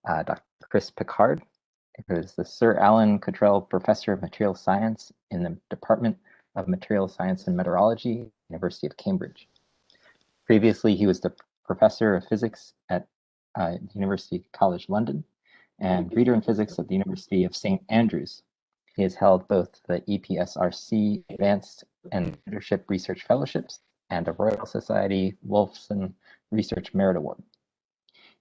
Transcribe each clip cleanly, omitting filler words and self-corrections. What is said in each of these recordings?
Dr. Chris Pickard, who is the Sir Alan Cottrell Professor of Material Science in the Department of Material Science and Meteorology, University of Cambridge. Previously, he was the Professor of Physics at University College London and Reader in Physics at the University of St. Andrews. He has held both the EPSRC Advanced and Leadership Research Fellowships and a Royal Society Wolfson Research Merit Award.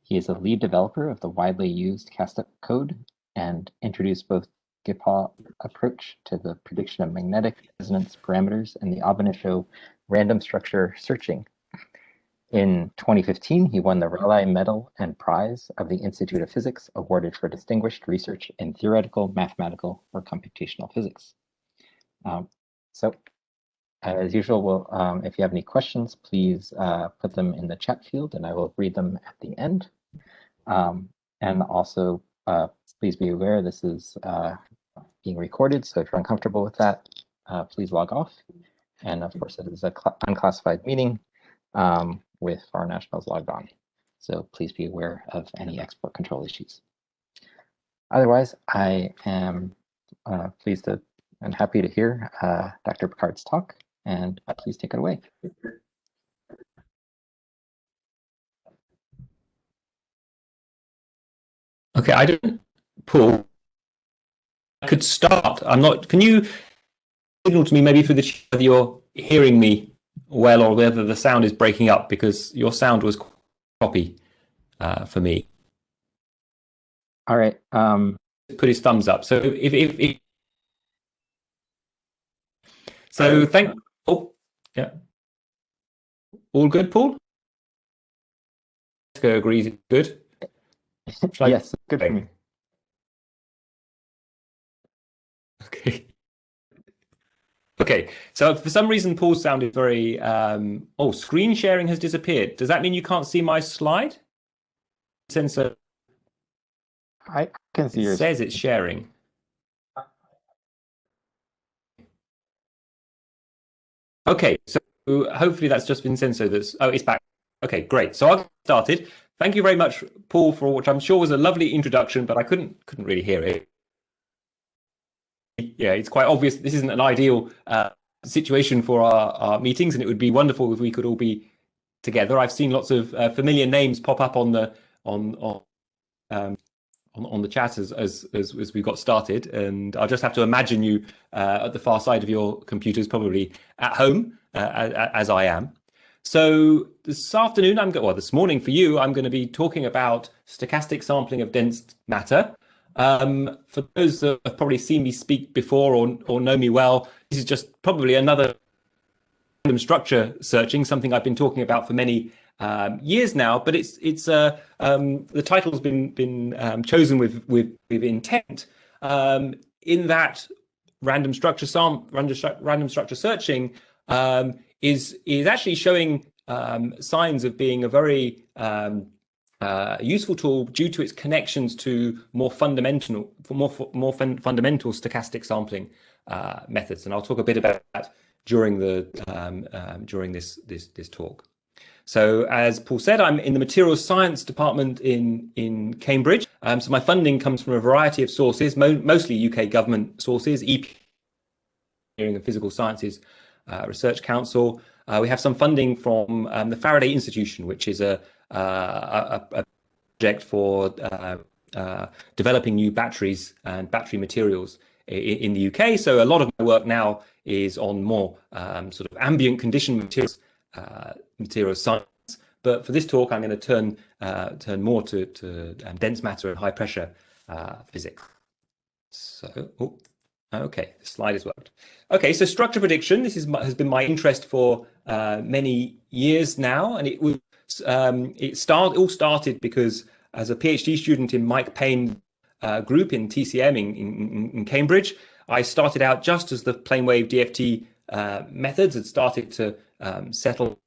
He is a lead developer of the widely used CASTEP code and introduced both GIPA approach to the prediction of magnetic resonance parameters and the ab initio random structure searching. In 2015, he won the Raleigh Medal and Prize of the Institute of Physics, awarded for distinguished research in theoretical, mathematical, or computational physics. So, as usual, if you have any questions, please put them in the chat field and I will read them at the end. And also, please be aware this is being recorded, so if you're uncomfortable with that, please log off. And of course, it is an unclassified meeting with foreign nationals logged on. So please be aware of any export control issues. Otherwise, I am pleased to and happy to hear Dr. Pickard's talk, and please take it away. Okay, I don't, Paul, I could start. I'm not, can you signal to me maybe through the chat whether you're hearing me well or whether the sound is breaking up, because your sound was choppy for me. All right. Put his thumbs up. So if so thank, oh, yeah. All good, Paul? Jessica agrees it's good. Yes, good for me. Okay. Okay, so for some reason Paul's sound is very, oh, screen sharing has disappeared. Does that mean you can't see my slide? Sensor. I can see yours. It says it's sharing. Okay, so hopefully that's just Vincenzo that's, oh, it's back. Okay, great. So I'll get started. Thank you very much, Paul, for what I'm sure was a lovely introduction, but I couldn't really hear it. Yeah, it's quite obvious this isn't an ideal situation for our meetings, and it would be wonderful if we could all be together. I've seen lots of familiar names pop up on the chat as we got started, and I'll just have to imagine you at the far side of your computers, probably at home, as I am. So this afternoon, this morning for you, I'm going to be talking about stochastic sampling of dense matter. For those that have probably seen me speak before or know me well, this is just probably another random structure searching, something I've been talking about for many years now, but it's the title's been chosen with intent, in that random structure searching is actually showing signs of being a very useful tool due to its connections to more fundamental stochastic sampling methods, and I'll talk a bit about that during this talk. So as Paul said, I'm in the materials science department in Cambridge. So my funding comes from a variety of sources, mostly UK government sources, Engineering and Physical Sciences Research Council. We have some funding from the Faraday Institution, which is a project for developing new batteries and battery materials in the UK. So a lot of my work now is on more sort of ambient condition materials science. But for this talk, I'm going to turn more to dense matter and high pressure physics. So, okay, the slide has worked. Okay, so structure prediction. This has been my interest for many years now, and it all started because as a PhD student in Mike Payne's group in TCM in Cambridge, I started out just as the plane wave DFT methods had started to settle,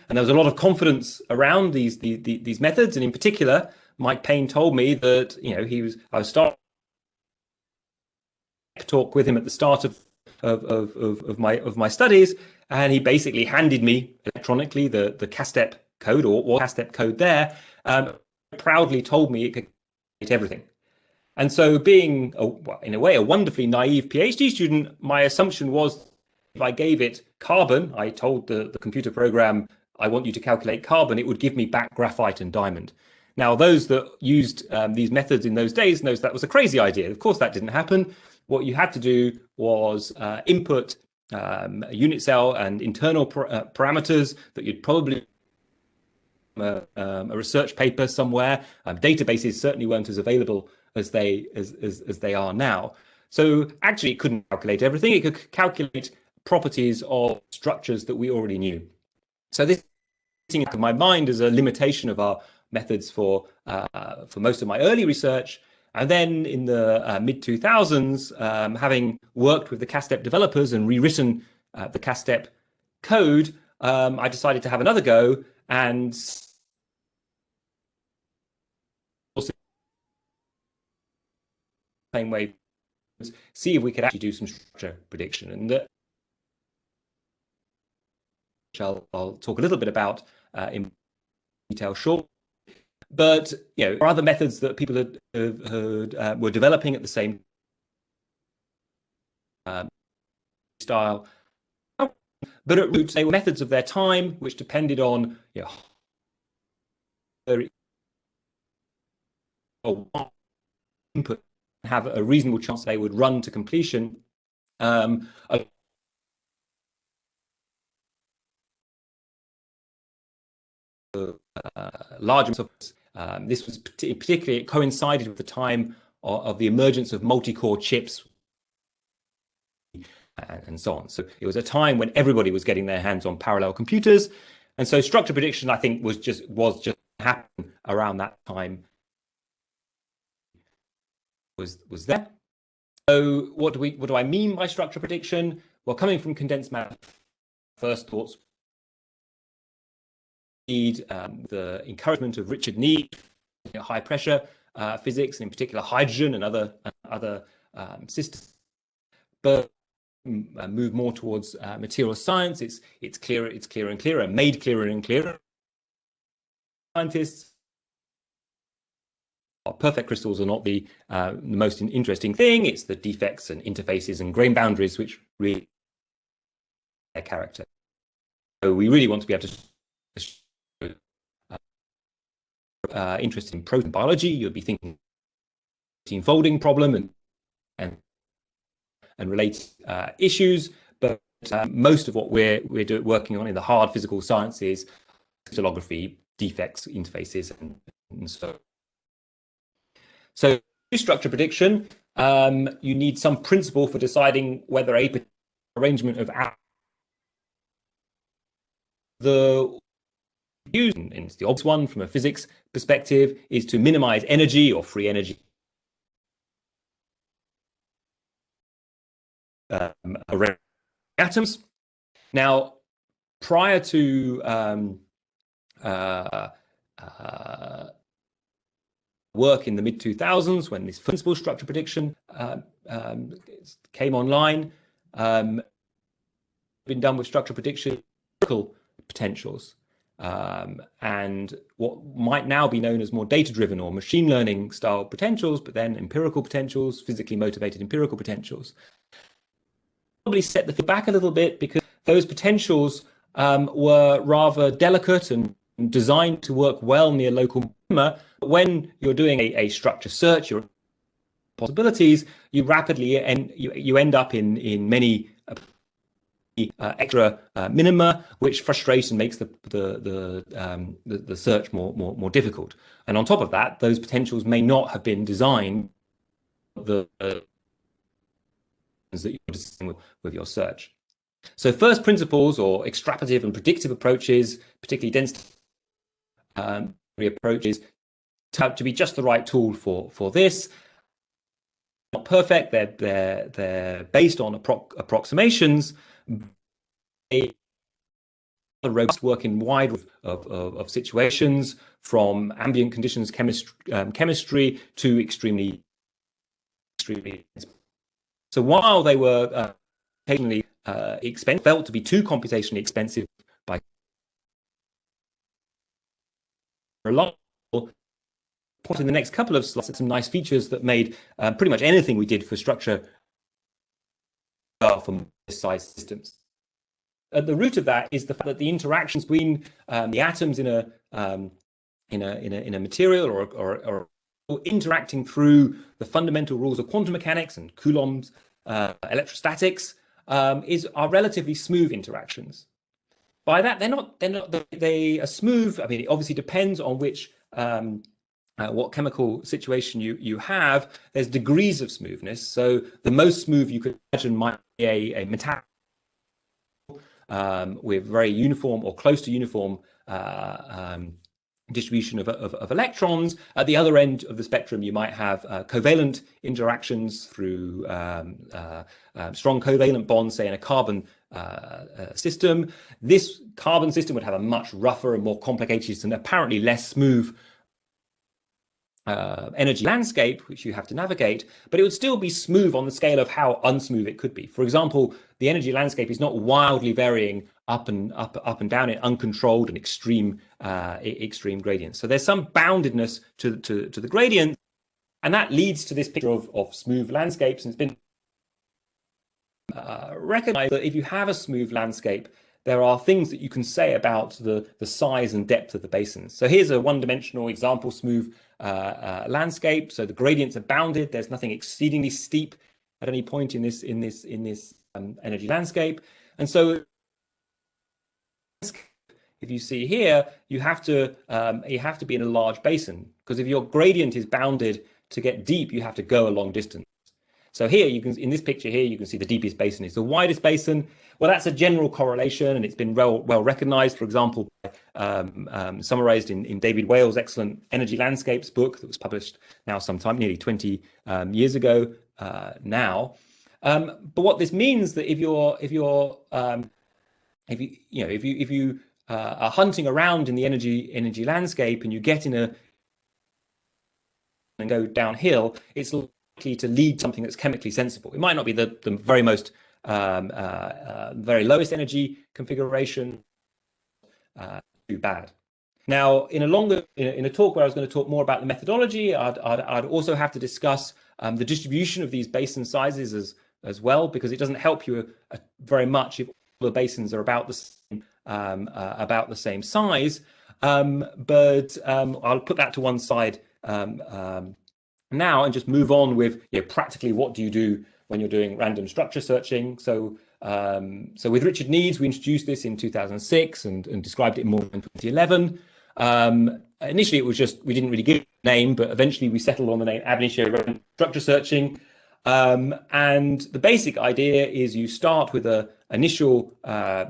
and there was a lot of confidence around these methods, and in particular, Mike Payne told me that I was starting to talk with him at the start of my studies, and he basically handed me electronically the CASTEP code or CASTEP code there. Proudly told me it could everything. And so being, in a way, a wonderfully naive PhD student, my assumption was if I gave it carbon, I told the computer program, I want you to calculate carbon, it would give me back graphite and diamond. Now, those that used these methods in those days knows that was a crazy idea. Of course, that didn't happen. What you had to do was input a unit cell and internal parameters that you'd probably a research paper somewhere. Databases certainly weren't as available as they are now. So actually, it couldn't calculate everything. It could calculate properties of structures that we already knew. So this in my mind is a limitation of our methods for most of my early research. And then in the mid-2000s, having worked with the CASTEP developers and rewritten the CASTEP code, I decided to have another go and same way, see if we could actually do some structure prediction. And which I'll talk a little bit about in detail shortly. But there are other methods that people were developing at the same style. But at root, they were methods of their time, which depended on input, have a reasonable chance they would run to completion. Large amounts of this was particularly, it coincided with the time of the emergence of multi-core chips and so on. So it was a time when everybody was getting their hands on parallel computers, and so structure prediction, I think, was just happening around that time. Was there. So what do I mean by structure prediction? Well, coming from condensed matter, first thoughts need the encouragement of Richard Need, high pressure physics, and in particular hydrogen and other systems, but move more towards material science. It's clearer and clearer, made clearer and clearer. Scientists, perfect crystals are not the most interesting thing. It's the defects and interfaces and grain boundaries which really their character. So we really want to be able to interested in protein biology, you'll be thinking protein folding problem and related issues. But most of what we're working on in the hard physical sciences, crystallography, defects, interfaces, and so. So structure prediction, you need some principle for deciding whether a arrangement of the used, and it's the obvious one from a physics perspective, is to minimize energy or free energy around atoms. Now, prior to work in the mid-2000s, when this principle structure prediction came online, been done with structure prediction potentials. And what might now be known as more data-driven or machine learning style potentials, but then empirical potentials, physically motivated empirical potentials. Probably set the field back a little bit because those potentials were rather delicate and designed to work well near local minima. But when you're doing a structure search, your possibilities, you rapidly you end up in many extra minima, which frustrates and makes the search more difficult. And on top of that, those potentials may not have been designed that you're designing with your search. So first principles or extrapolative and predictive approaches, particularly density approaches, turn out to be just the right tool for this. Not perfect. They're based on approximations. A robust work in wide of situations, from ambient conditions chemistry to extremely. So while they were occasionally expensive, felt to be too computationally expensive by reliable, point in the next couple of slides at some nice features that made pretty much anything we did for structure from this size systems. At the root of that is the fact that the interactions between the atoms in a material or interacting through the fundamental rules of quantum mechanics and Coulomb's electrostatics are relatively smooth interactions. By that, they are smooth. I mean, it obviously depends on which what chemical situation you have. There's degrees of smoothness. So the most smooth you could imagine might be a metallic with very uniform or close to uniform distribution of electrons. At the other end of the spectrum, you might have covalent interactions through strong covalent bonds, say in a carbon system. This carbon system would have a much rougher and more complicated and apparently less smooth energy landscape, which you have to navigate, but it would still be smooth on the scale of how unsmooth it could be. For example, the energy landscape is not wildly varying up and down in uncontrolled and extreme gradients. So there's some boundedness to the gradient, and that leads to this picture of smooth landscapes. And it's been recognized that if you have a smooth landscape, there are things that you can say about the size and depth of the basins. So here's a one-dimensional example smooth landscape. So the gradients are bounded. There's nothing exceedingly steep at any point in this energy landscape. And so if you see here, you have to be in a large basin, because if your gradient is bounded to get deep, you have to go a long distance. So here in this picture here, you can see the deepest basin is the widest basin. Well, that's a general correlation, and it's been well recognized, for example, summarized in David Whale's excellent Energy Landscapes book that was published now sometime, nearly 20 years ago now. But what this means that if you are hunting around in the energy landscape and you get and go downhill, it's to lead something that's chemically sensible. It might not be the very most very lowest energy configuration, too bad. Now, in a talk where I was going to talk more about the methodology, I'd also have to discuss the distribution of these basin sizes as well, because it doesn't help you very much if all the basins are about the same size. But I'll put that to one side now and just move on with practically what do you do when you're doing random structure searching. So with Richard Needs, we introduced this in 2006 and described it more in 2011. Initially, it was just, we didn't really give it a name, but eventually we settled on the name ab initio random structure searching. And the basic idea is you start with an initial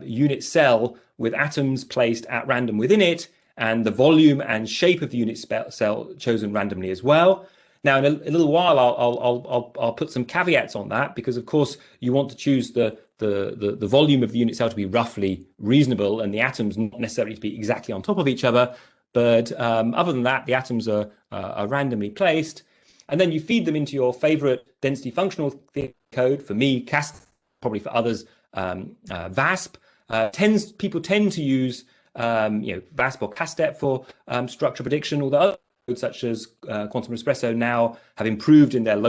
unit cell with atoms placed at random within it, and the volume and shape of the unit cell chosen randomly as well. Now, in a little while, I'll put some caveats on that, because of course you want to choose the volume of the unit cell to be roughly reasonable, and the atoms not necessarily to be exactly on top of each other. But other than that, the atoms are randomly placed, and then you feed them into your favorite density functional code. For me, CAST, probably for others, VASP. People tend to use VASP or CASTEP for structure prediction, although other codes such as Quantum Espresso now have improved in their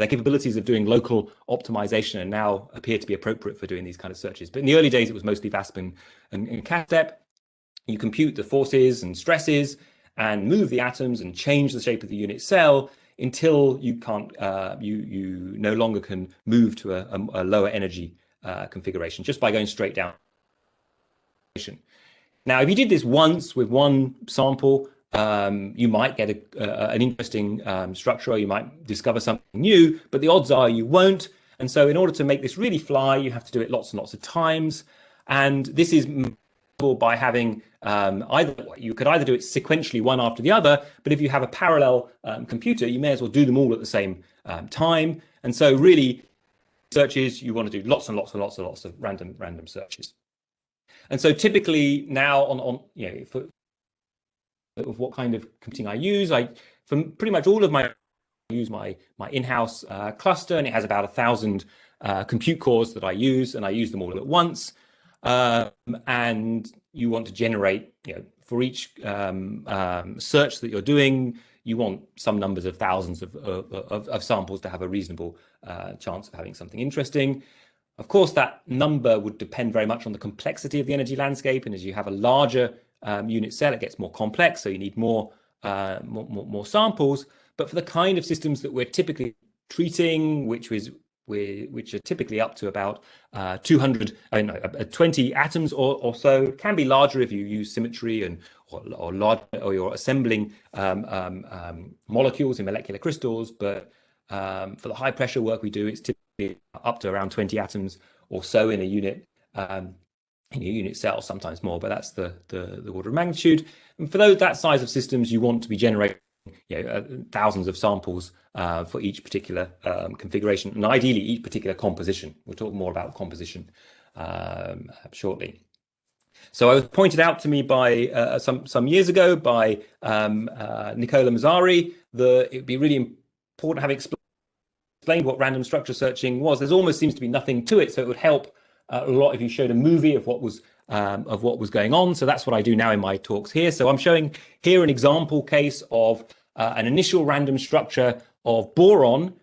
capabilities of doing local optimization and now appear to be appropriate for doing these kind of searches. But in the early days, it was mostly VASP and CASTEP. You compute the forces and stresses and move the atoms and change the shape of the unit cell until you can't, you no longer can move to a lower energy configuration just by going straight down. Now, if you did this once with one sample, you might get an interesting structure, or you might discover something new, but the odds are you won't. And so in order to make this really fly, you have to do it lots and lots of times. And this is by having you could either do it sequentially one after the other, but if you have a parallel computer, you may as well do them all at the same time. And so really searches, you want to do lots and lots and lots and lots of random searches. And so typically now for what kind of computing I use, for pretty much all of my, I use my in-house cluster, and it has about 1,000 compute cores that I use, and I use them all at once. And you want to generate, for each search that you're doing, you want some numbers of thousands of samples to have a reasonable chance of having something interesting. Of course, that number would depend very much on the complexity of the energy landscape, and as you have a larger unit cell, it gets more complex, so you need more samples. But for the kind of systems that we're typically treating, which are typically up to about 20 atoms or so, can be larger if you use symmetry or you're assembling molecules in molecular crystals. But for the high pressure work we do, it's typically up to around 20 atoms or so in a unit. In a unit cell, sometimes more, but that's the order of magnitude. And for that size of systems, you want to be generating thousands of samples for each particular configuration, and ideally each particular composition. We'll talk more about composition shortly. So I was pointed out to me by some years ago by Nicola Mazzari that it would be really important to have explained what random structure searching was. There almost seems to be nothing to it, so it would help a lot if you showed a movie of what was going on. So that's what I do now in my talks here. So I'm showing here an example case of an initial random structure of boron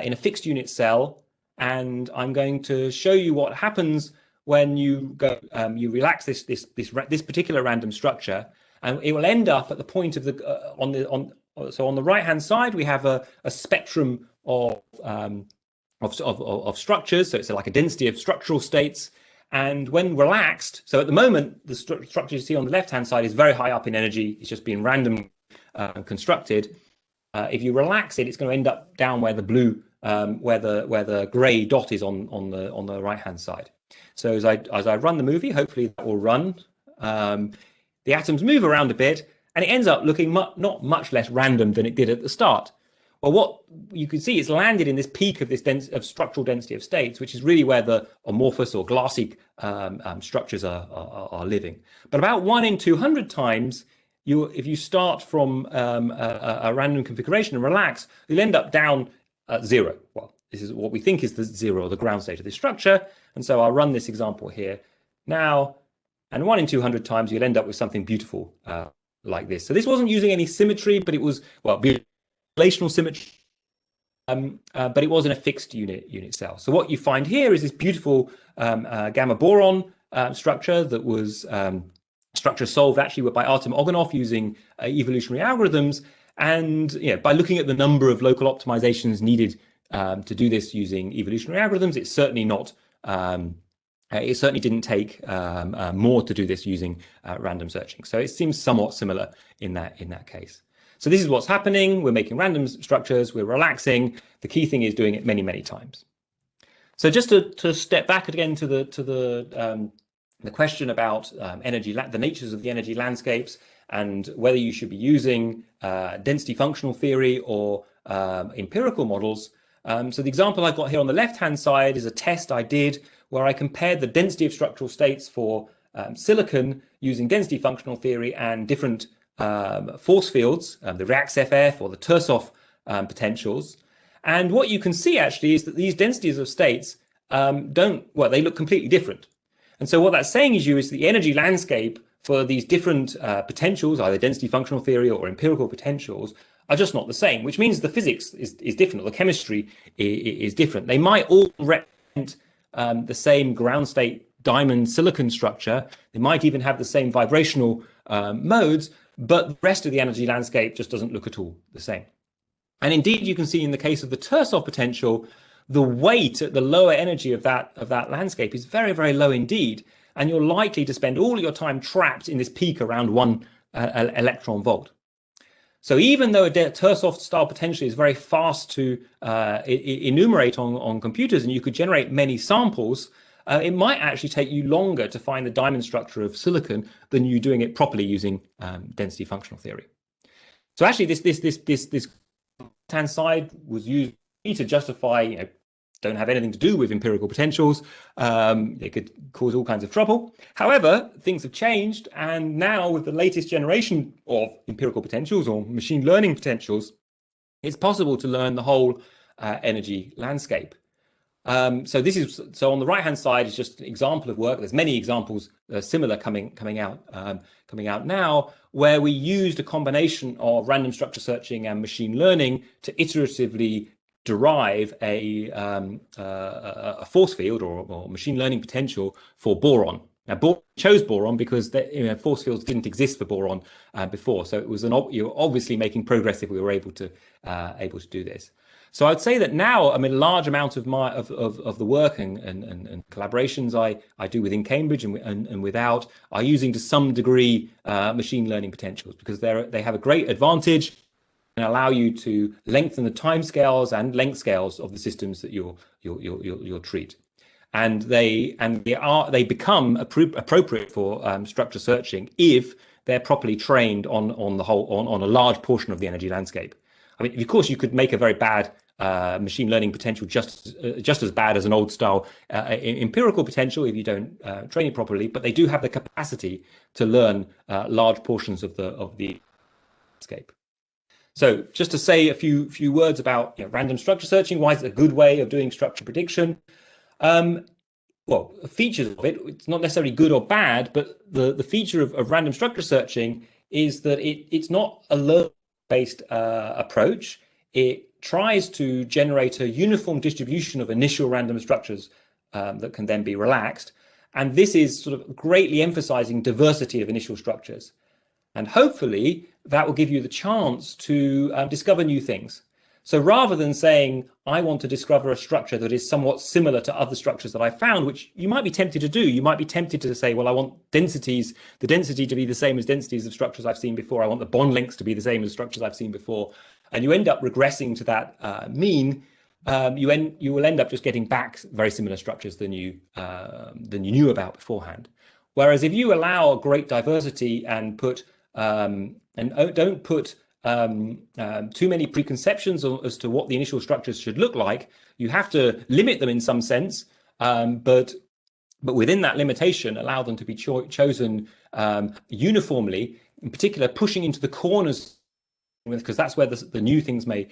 in a fixed unit cell, and I'm going to show you what happens when you go you relax this particular random structure, and it will end up at the point of the so on the right hand side we have a spectrum of structures. So it's like a density of structural states, and when relaxed, so at the moment the structure you see on the left hand side is very high up in energy, it's just been randomly constructed. If you relax it, it's going to end up down where the blue where the gray dot is on the right hand side. So as I run the movie, hopefully that will run, the atoms move around a bit and it ends up looking not much less random than it did at the start. Well, what you can see is landed in this peak of this structural density of states, which is really where the amorphous or glassy structures are living. But about 1 in 200 times, if you start from a random configuration and relax, you'll end up down at 0. Well, this is what we think is the 0, or the ground state of this structure. And so I'll run this example here now, and 1 in 200 times you'll end up with something beautiful like this. So this wasn't using any symmetry, but it was, well, relational symmetry, but it was in a fixed unit cell. So what you find here is this beautiful gamma boron structure that was structure solved actually by Artem Oganov using evolutionary algorithms, and by looking at the number of local optimizations needed to do this using evolutionary algorithms, it's certainly not. It certainly didn't take more to do this using random searching. So it seems somewhat similar in that case. So this is what's happening. We're making random structures, we're relaxing. The key thing is doing it many, many times. So just to step back again to the question about energy, the natures of the energy landscapes, and whether you should be using density functional theory or empirical models. So the example I've got here on the left-hand side is a test I did where I compared the density of structural states for silicon using density functional theory and different force fields, the Reax-FF or the Tursoff potentials. And what you can see actually is that these densities of states they look completely different. And so what that's saying is the energy landscape for these different potentials, either density functional theory or empirical potentials, are just not the same, which means the physics is different, or the chemistry is different. They might all represent the same ground state diamond silicon structure. They might even have the same vibrational modes, but the rest of the energy landscape just doesn't look at all the same. And indeed, you can see in the case of the Tursoff potential, the weight at the lower energy of that landscape is very, very low indeed. And you're likely to spend all your time trapped in this peak around 1 electron volt. So even though a Tursoff style potential is very fast to enumerate on computers, and you could generate many samples, it might actually take you longer to find the diamond structure of silicon than you doing it properly using density functional theory. So actually, this left-hand side was used to justify, don't have anything to do with empirical potentials. It could cause all kinds of trouble. However, things have changed, and now with the latest generation of empirical potentials or machine learning potentials, it's possible to learn the whole energy landscape. So on the right hand side is just an example of work. There's many examples similar coming out now, where we used a combination of random structure searching and machine learning to iteratively derive a force field or machine learning potential for boron. Now, chose boron because force fields didn't exist for boron before, so it was you're obviously making progress if we were able to do this. So I'd say that now, I mean, a large amount of the work and collaborations I do within Cambridge and without are using to some degree machine learning potentials, because they have a great advantage and allow you to lengthen the timescales and length scales of the systems that you'll treat. And they become appropriate for structure searching if they're properly trained on a large portion of the energy landscape. I mean, of course, you could make a very bad machine learning potential just as bad as an old style empirical potential if you don't train it properly. But they do have the capacity to learn large portions of the landscape. So just to say a few words about random structure searching, why is it a good way of doing structure prediction? Well, features of it, it's not necessarily good or bad, but the feature of random structure searching is that it's not a learning-based approach. It tries to generate a uniform distribution of initial random structures that can then be relaxed. And this is sort of greatly emphasizing diversity of initial structures. And hopefully that will give you the chance to discover new things. So rather than saying, I want to discover a structure that is somewhat similar to other structures that I found, which you might be tempted to do, you might be tempted to say, well, I want the density to be the same as densities of structures I've seen before. I want the bond lengths to be the same as structures I've seen before. And you end up regressing to that mean. You will end up just getting back very similar structures than you knew about beforehand. Whereas if you allow a great diversity and don't put too many preconceptions as to what the initial structures should look like, you have to limit them in some sense, but within that limitation, allow them to be chosen uniformly, in particular pushing into the corners, because that's where the new things may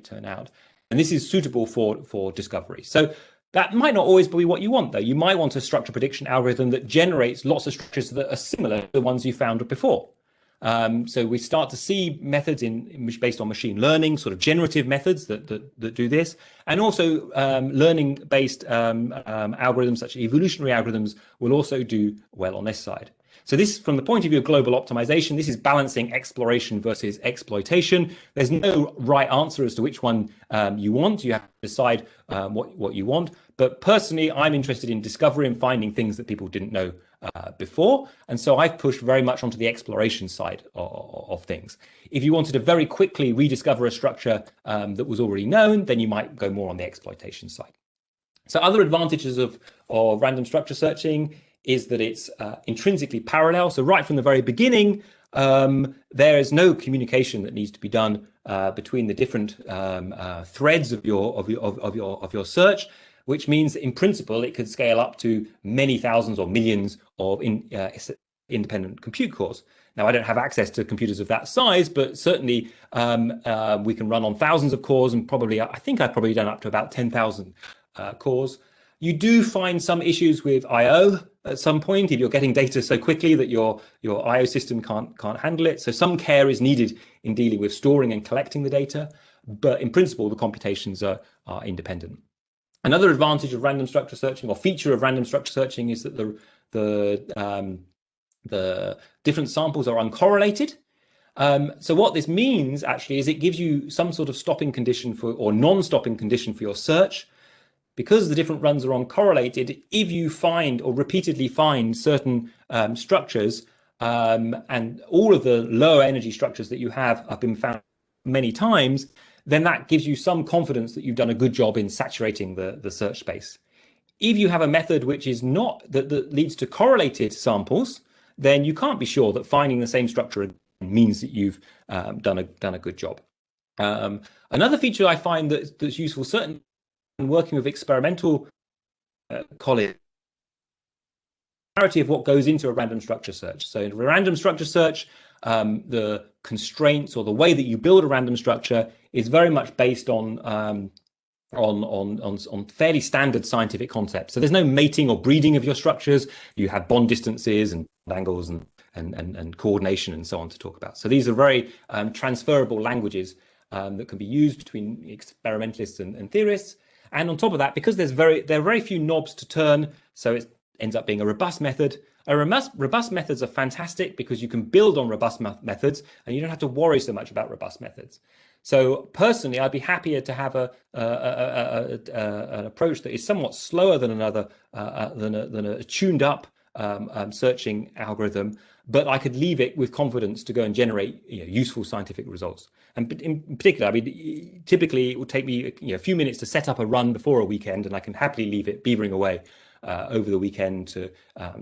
turn out. And this is suitable for discovery. So that might not always be what you want, though. You might want a structure prediction algorithm that generates lots of structures that are similar to the ones you found before. So we start to see methods based on machine learning, sort of generative methods that do this, and also learning-based algorithms such as evolutionary algorithms will also do well on this side. So this, from the point of view of global optimization, this is balancing exploration versus exploitation. There's no right answer as to which one you want. You have to decide what you want. But personally, I'm interested in discovery and finding things that people didn't know before. And so I've pushed very much onto the exploration side of things. If you wanted to very quickly rediscover a structure that was already known, then you might go more on the exploitation side. So other advantages of random structure searching is that it's intrinsically parallel. So right from the very beginning, there is no communication that needs to be done between the different threads of your search, which means that in principle it could scale up to many thousands or millions of independent compute cores. Now, I don't have access to computers of that size, but certainly we can run on thousands of cores, and I think I've probably done up to about 10,000 cores. You do find some issues with I/O at some point if you're getting data so quickly that your I/O system can't handle it. So some care is needed in dealing with storing and collecting the data, but in principle, the computations are independent. Another advantage of random structure searching, or feature of random structure searching, is that the different samples are uncorrelated. So what this means actually is it gives you some sort of stopping condition or non-stopping condition for your search. Because the different runs are uncorrelated, if you find or repeatedly find certain structures, and all of the lower energy structures that you have been found many times, then that gives you some confidence that you've done a good job in saturating the search space. If you have a method which is not that leads to correlated samples, then you can't be sure that finding the same structure means that you've done a good job. Another feature I find that's useful, certainly working with experimental colleagues, clarity of what goes into a random structure search. So in a random structure search, the constraints or the way that you build a random structure is very much based on on fairly standard scientific concepts. So there's no mating or breeding of your structures. You have bond distances and angles and coordination and so on to talk about. So these are very transferable languages that can be used between experimentalists and theorists. And on top of that, because there are very few knobs to turn, so it ends up being a robust method. Robust methods are fantastic because you can build on robust methods and you don't have to worry so much about robust methods. So personally, I'd be happier to have an approach that is somewhat slower than another than a tuned up searching algorithm, but I could leave it with confidence to go and generate useful scientific results. And in particular, I mean, typically it would take me a few minutes to set up a run before a weekend, and I can happily leave it beavering away over the weekend to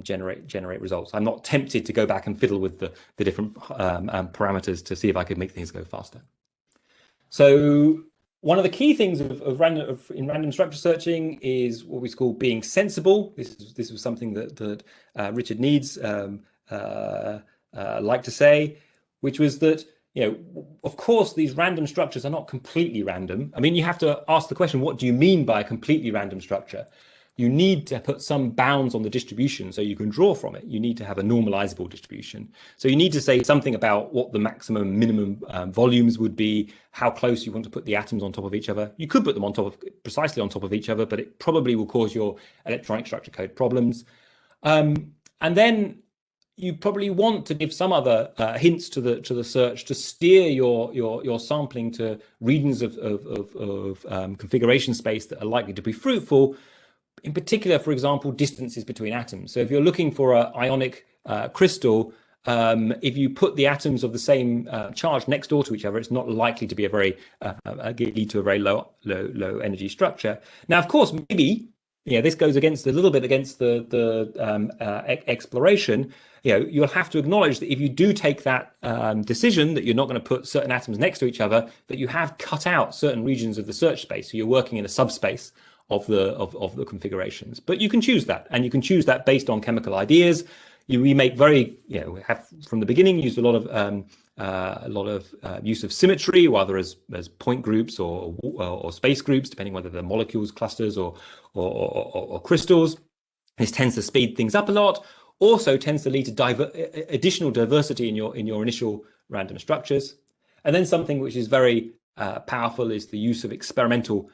generate results. I'm not tempted to go back and fiddle with the different parameters to see if I could make things go faster. So one of the key things in random structure searching is what we call being sensible. This was something that Richard Needs liked to say, which was that, of course, these random structures are not completely random. I mean, you have to ask the question, what do you mean by a completely random structure? You need to put some bounds on the distribution so you can draw from it. You need to have a normalizable distribution. So you need to say something about what the maximum minimum volumes would be, how close you want to put the atoms on top of each other. You could put them precisely on top of each other, but it probably will cause your electronic structure code problems. And then you probably want to give some other hints to the search to steer your sampling to regions of configuration space that are likely to be fruitful. In particular, for example, distances between atoms. So if you're looking for an ionic crystal, if you put the atoms of the same charge next door to each other, it's not likely to be lead to a very low energy structure. Now, of course, maybe this goes a little bit against the exploration. You'll have to acknowledge that if you do take that decision that you're not going to put certain atoms next to each other, that you have cut out certain regions of the search space. So you're working in a subspace of the configurations, but you can choose that, and you can choose that based on chemical ideas. We make we have from the beginning used a lot of use of symmetry, whether as point groups or space groups, depending whether they're molecules, clusters, or crystals. This tends to speed things up a lot. Also tends to lead to additional diversity in your initial random structures. And then something which is very powerful is the use of experimental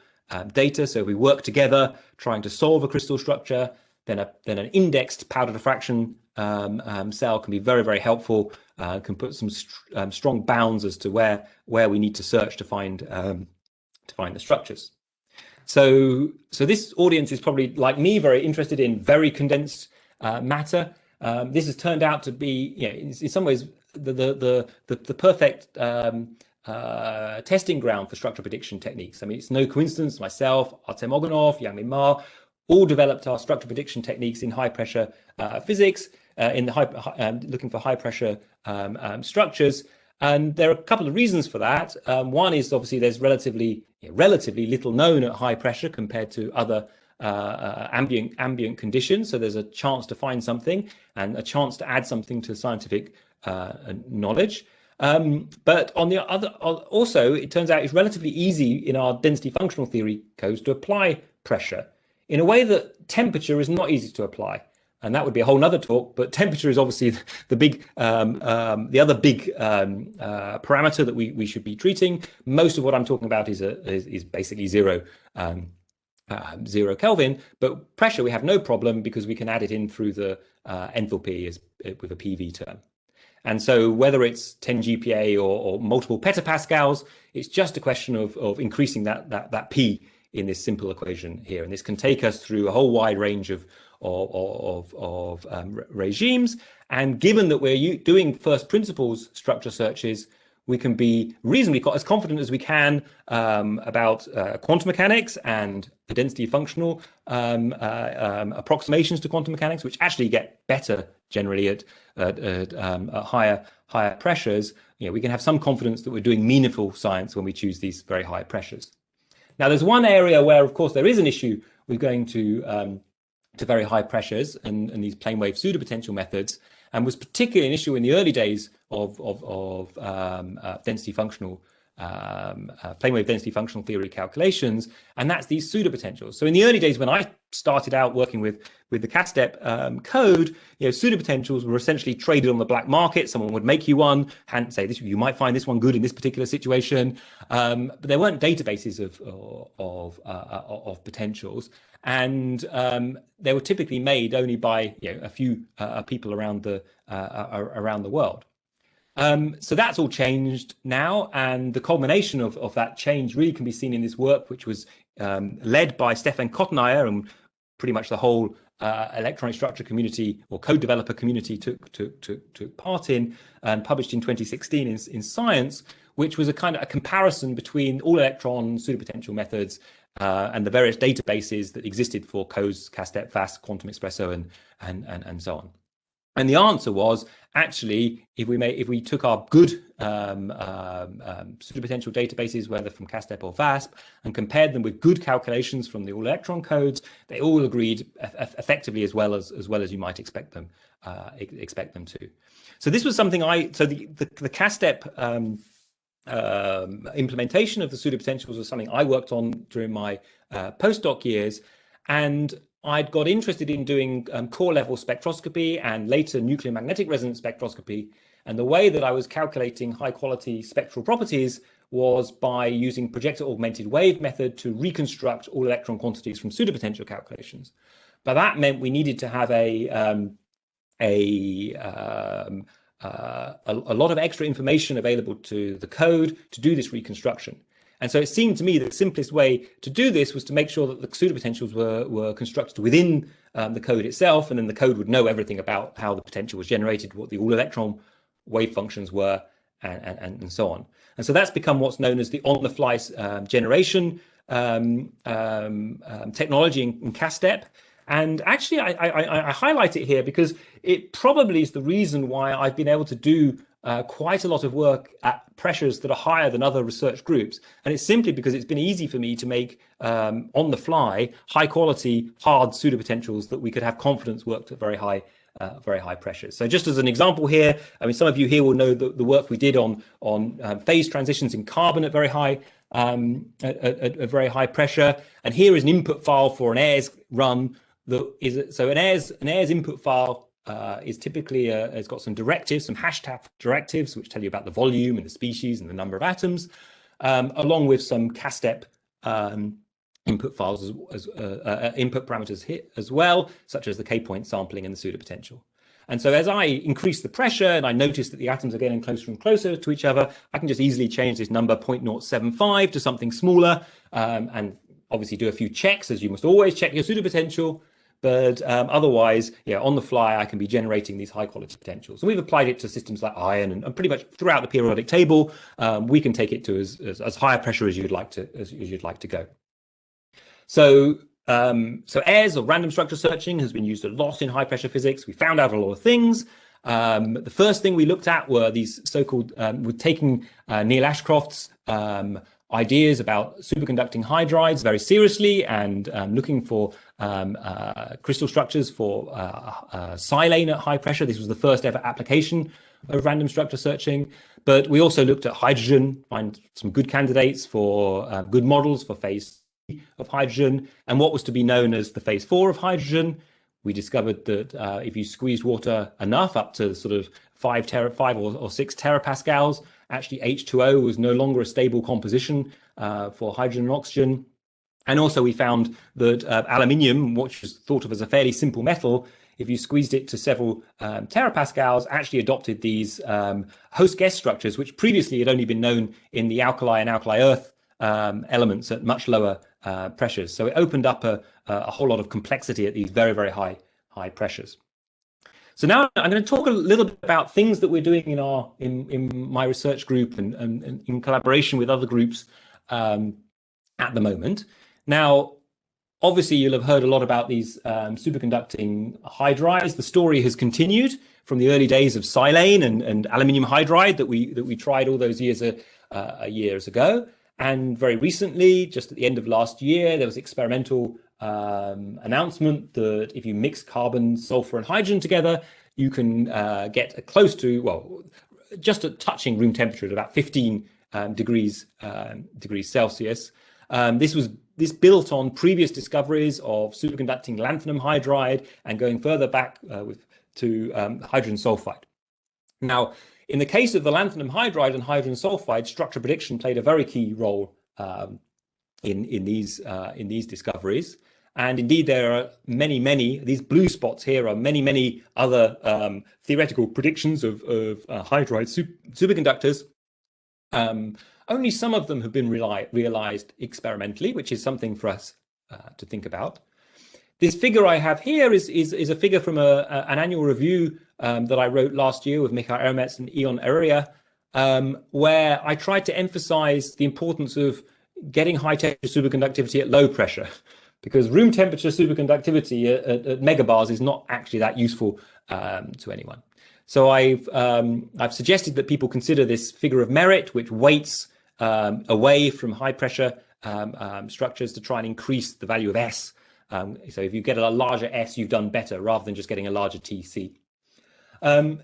data. So we work together trying to solve a crystal structure, then an indexed powder diffraction cell can be very, very helpful, can put some strong bounds as to where we need to search to find the structures. So this audience is probably, like me, very interested in very condensed matter. This has turned out to be, in some ways, the perfect testing ground for structure prediction techniques. I mean, it's no coincidence myself, Artem Oganov, Yang-Min Ma, all developed our structure prediction techniques in high pressure physics, looking for high pressure structures. And there are a couple of reasons for that. One is obviously there's relatively little known at high pressure compared to other ambient conditions. So there's a chance to find something and a chance to add something to scientific knowledge. But on the other, also, it turns out it's relatively easy in our density functional theory codes to apply pressure in a way that temperature is not easy to apply. And that would be a whole nother talk, but temperature is obviously the other big parameter that we should be treating. Most of what I'm talking about is basically zero Kelvin, but pressure we have no problem because we can add it in through the enthalpy with a PV term. And so whether it's 10 GPa or multiple petapascals, it's just a question of increasing that P in this simple equation here. And this can take us through a whole wide range of regimes. And given that we're doing first principles structure searches, we can be reasonably as confident as we can about quantum mechanics and the density functional approximations to quantum mechanics, which actually get better generally at higher pressures. We can have some confidence that we're doing meaningful science when we choose these very high pressures. Now, there's one area where, of course, there is an issue with going to very high pressures and these plane wave pseudopotential methods, and was particularly an issue in the early days of density functional plane wave density functional theory calculations, and that's these pseudopotentials. So in the early days when I started out working with the CASTEP code, pseudopotentials were essentially traded on the black market. Someone would make you one and say, "This, you might find this one good in this particular situation," but there weren't databases of potentials, and they were typically made only by a few people around the world. So that's all changed now, and the culmination of that change really can be seen in this work, which was led by Stefan Kotteneier, and pretty much the whole electronic structure community or code developer community took part in, and published in 2016 in Science, which was a kind of a comparison between all electron pseudopotential methods and the various databases that existed for COES, CASTEP, VASP, Quantum Espresso, and so on. And the answer was, actually, if we took our good pseudopotential databases, whether from CASTEP or VASP, and compared them with good calculations from the all-electron codes, they all agreed effectively as well as you might expect them to. So this was something the CASTEP implementation of the pseudopotentials was something I worked on during my postdoc years, and I'd got interested in doing core level spectroscopy and later nuclear magnetic resonance spectroscopy. And the way that I was calculating high quality spectral properties was by using projector augmented wave method to reconstruct all electron quantities from pseudopotential calculations. But that meant we needed to have a lot of extra information available to the code to do this reconstruction. And so it seemed to me that the simplest way to do this was to make sure that the pseudopotentials were constructed within the code itself, and then the code would know everything about how the potential was generated, what the all-electron wave functions were, and so on. And so that's become what's known as the on-the-fly generation technology in CASTEP. And actually, I highlight it here because it probably is the reason why I've been able to do quite a lot of work at pressures that are higher than other research groups. And it's simply because it's been easy for me to make on the fly, high quality, hard pseudopotentials that we could have confidence worked at very high pressures. So just as an example here, I mean, some of you here will know the work we did on phase transitions in carbon at very high pressure. And here is an input file for an AIRS run. So an AIRS input file is typically it's got some directives, some hashtag directives, which tell you about the volume and the species and the number of atoms, along with some CASTEP input files as input parameters here as well, such as the K-point sampling and the pseudopotential. And so as I increase the pressure and I notice that the atoms are getting closer and closer to each other, I can just easily change this number 0.075 to something smaller, and obviously do a few checks, as you must always check your pseudopotential. But otherwise, on the fly, I can be generating these high quality potentials. And we've applied it to systems like iron and pretty much throughout the periodic table. We can take it to as high a pressure as you'd like to go. So AIRS, or random structure searching, has been used a lot in high pressure physics. We found out a lot of things. The first thing we looked at were these so-called, we're taking Neil Ashcroft's ideas about superconducting hydrides very seriously, and looking for crystal structures for silane at high pressure. This was the first ever application of random structure searching. But we also looked at hydrogen, find some good candidates for good models for phase of hydrogen, and what was to be known as the phase 4 of hydrogen. We discovered that if you squeezed water enough, up to sort of 5 or 6 terapascals, actually H2O was no longer a stable composition for hydrogen and oxygen. And also we found that aluminium, which was thought of as a fairly simple metal, if you squeezed it to several terapascals, actually adopted these host-guest structures, which previously had only been known in the alkali and alkali earth elements at much lower pressures. So it opened up a whole lot of complexity at these very, very high pressures. So now I'm going to talk a little bit about things that we're doing in my research group and in collaboration with other groups at the moment. Now, obviously, you'll have heard a lot about these superconducting hydrides. The story has continued from the early days of silane and aluminium hydride that we tried all those years ago. And very recently, just at the end of last year, there was experimental announcement that if you mix carbon, sulfur, and hydrogen together, you can get close to, well, just at touching room temperature at about 15 degrees Celsius. This built on previous discoveries of superconducting lanthanum hydride and going further back to hydrogen sulfide. Now, in the case of the lanthanum hydride and hydrogen sulfide, structure prediction played a very key role in these discoveries. And indeed, there are many, these blue spots here are many other theoretical predictions of hydride superconductors. Only some of them have been realized experimentally, which is something for us to think about. This figure I have here is a figure from an annual review that I wrote last year with Michael Ermetz and Ion Eria, where I tried to emphasize the importance of getting high temperature superconductivity at low pressure, because room temperature superconductivity at megabars is not actually that useful to anyone. So I've suggested that people consider this figure of merit, which weights away from high pressure structures to try and increase the value of S. So if you get a larger S, you've done better rather than just getting a larger TC. So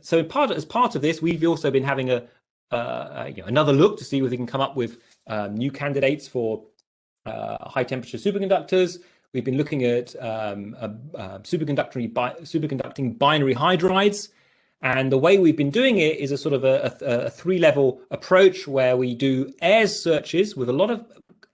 as part of this, we've also been having another look to see if we can come up with new candidates for high temperature superconductors. We've been looking at superconducting binary hydrides. And the way we've been doing it is a sort of a three-level approach where we do airs searches with a lot of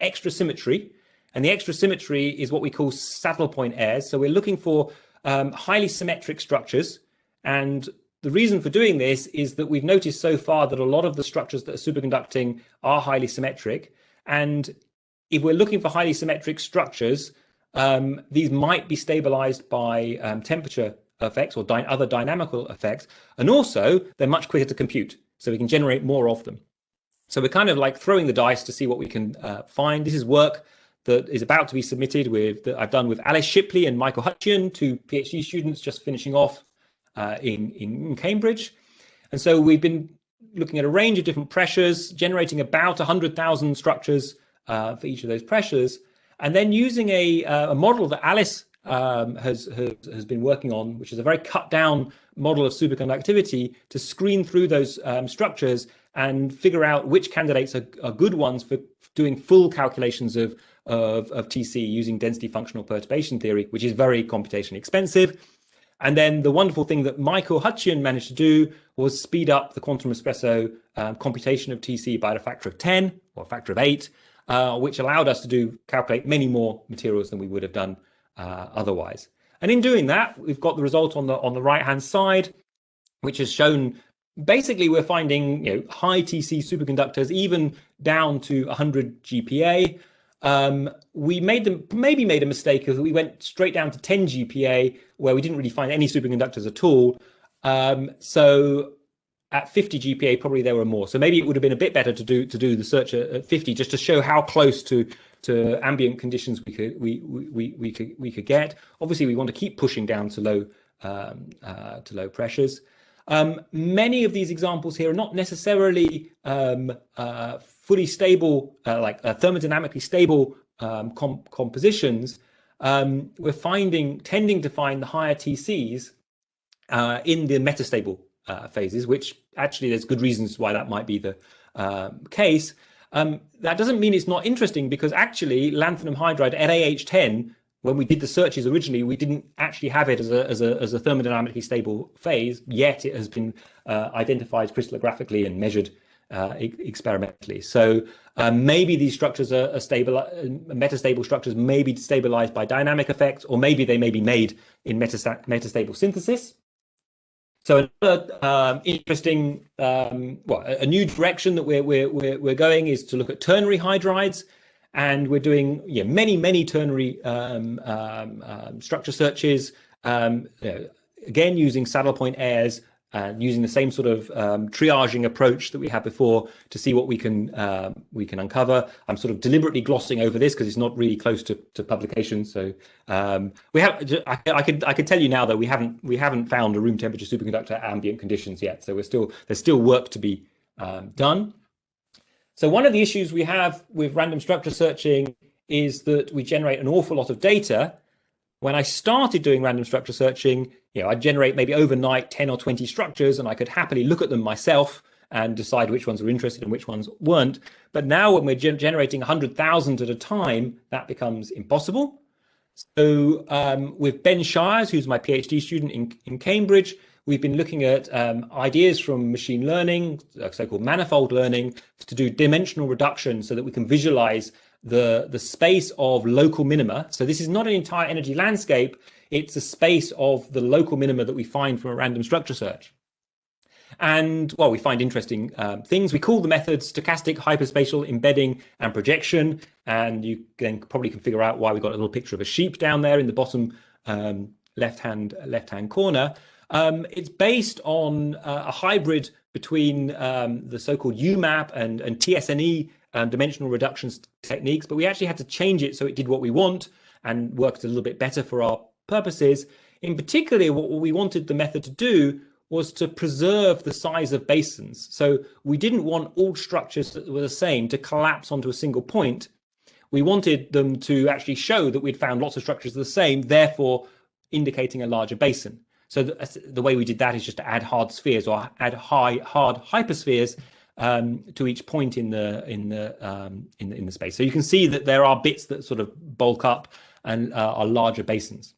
extra symmetry. And the extra symmetry is what we call saddle point airs. So we're looking for highly symmetric structures. And the reason for doing this is that we've noticed so far that a lot of the structures that are superconducting are highly symmetric. And if we're looking for highly symmetric structures, these might be stabilized by temperature effects or other dynamical effects. And also, they're much quicker to compute, so we can generate more of them. So we're kind of like throwing the dice to see what we can find. This is work that is about to be submitted that I've done with Alice Shipley and Michael Hutchian, two PhD students just finishing off in Cambridge. And so we've been looking at a range of different pressures, generating about 100,000 structures for each of those pressures, and then using a model that Alice has been working on, which is a very cut down model of superconductivity, to screen through those structures and figure out which candidates are good ones for doing full calculations of TC using density functional perturbation theory, which is very computationally expensive. And then the wonderful thing that Michael Hutchian managed to do was speed up the quantum espresso computation of TC by a factor of 10 or a factor of 8, which allowed us to calculate many more materials than we would have done otherwise. And in doing that, we've got the result on the right-hand side, which has shown basically we're finding high TC superconductors even down to 100 GPa. We maybe made a mistake because we went straight down to 10 GPa where we didn't really find any superconductors at all. So at 50 GPa, probably there were more. So maybe it would have been a bit better to do the search at 50, just to show how close to ambient conditions we could get. Obviously, we want to keep pushing down to low pressures. Many of these examples here are not necessarily fully stable, like thermodynamically stable compositions. We're tending to find the higher TCs in the metastable phases, which actually there's good reasons why that might be the case. That doesn't mean it's not interesting, because actually lanthanum hydride at AH10, when we did the searches originally, we didn't actually have it as a thermodynamically stable phase, yet it has been identified crystallographically and measured experimentally. So maybe these structures are stable, metastable structures may be stabilized by dynamic effects, or maybe they may be made in metastable synthesis. So another interesting, a new direction that we're going is to look at ternary hydrides, and we're doing many ternary structure searches, again using saddle point airs and using the same sort of triaging approach that we had before to see what we can uncover. I'm sort of deliberately glossing over this because it's not really close to publication. So we have. I could tell you now that we haven't found a room temperature superconductor at ambient conditions yet. So there's still work to be done. So one of the issues we have with random structure searching is that we generate an awful lot of data. When I started doing random structure searching, I'd generate maybe overnight 10 or 20 structures, and I could happily look at them myself and decide which ones were interested and which ones weren't. But now when we're generating 100,000 at a time, that becomes impossible. So with Ben Shires, who's my PhD student in Cambridge, we've been looking at ideas from machine learning, so-called manifold learning, to do dimensional reduction so that we can visualize the space of local minima. So this is not an entire energy landscape, it's a space of the local minima that we find from a random structure search. And well, we find interesting things. We call the methods stochastic, hyperspatial, embedding, and projection. And you then probably can figure out why we got a little picture of a sheep down there in the bottom left-hand corner. It's based on a hybrid between the so-called UMAP and TSNE dimensional reductions techniques, but we actually had to change it so it did what we want and worked a little bit better for our purposes. In particular, what we wanted the method to do was to preserve the size of basins. So we didn't want all structures that were the same to collapse onto a single point. We wanted them to actually show that we'd found lots of structures the same, therefore indicating a larger basin. So the way we did that is just to add hard spheres or add hard hyperspheres to each point in the space. So you can see that there are bits that sort of bulk up and are larger basins.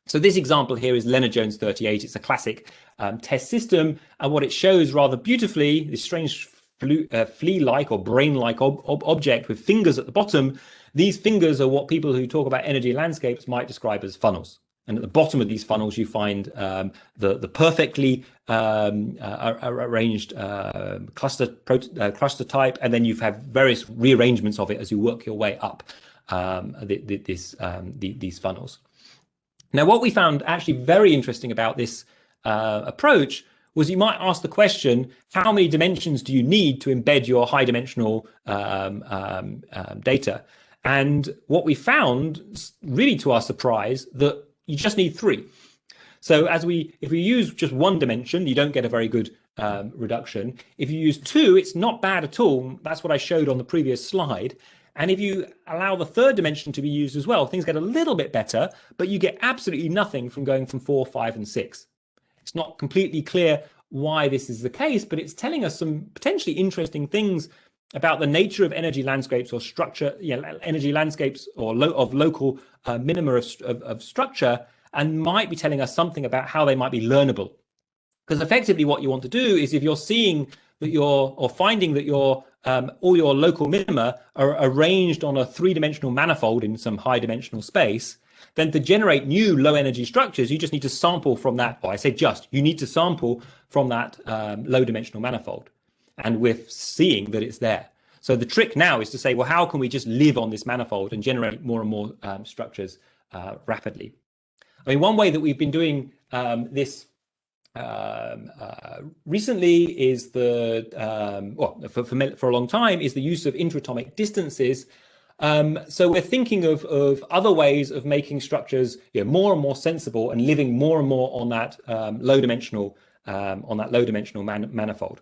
So this example here is Lennard-Jones 38. It's a classic test system, and what it shows rather beautifully, this strange flea-like or brain-like object with fingers at the bottom. These fingers are what people who talk about energy landscapes might describe as funnels. And at the bottom of these funnels, you find the perfectly arranged cluster type, and then you have various rearrangements of it as you work your way up these funnels. Now, what we found actually very interesting about this approach was you might ask the question, how many dimensions do you need to embed your high dimensional data? And what we found, really to our surprise, that you just need 3. So if we use just 1 dimension, you don't get a very good reduction. If you use 2, it's not bad at all. That's what I showed on the previous slide. And if you allow the 3rd dimension to be used as well, things get a little bit better, but you get absolutely nothing from going from 4, 5, and 6. It's not completely clear why this is the case, but it's telling us some potentially interesting things about the nature of energy landscapes or structure, energy landscapes or of local minima of structure, and might be telling us something about how they might be learnable. Because effectively what you want to do is, if you're seeing that finding that all your local minima are arranged on a 3-dimensional manifold in some high dimensional space, then to generate new low energy structures, you just need to sample from that. Well, I say you need to sample from that low dimensional manifold. And we're seeing that it's there. So the trick now is to say, well, how can we just live on this manifold and generate more and more structures rapidly? I mean, one way that we've been doing this recently is for a long time is the use of interatomic distances. So we're thinking of other ways of making structures more and more sensible and living more and more on that low dimensional manifold.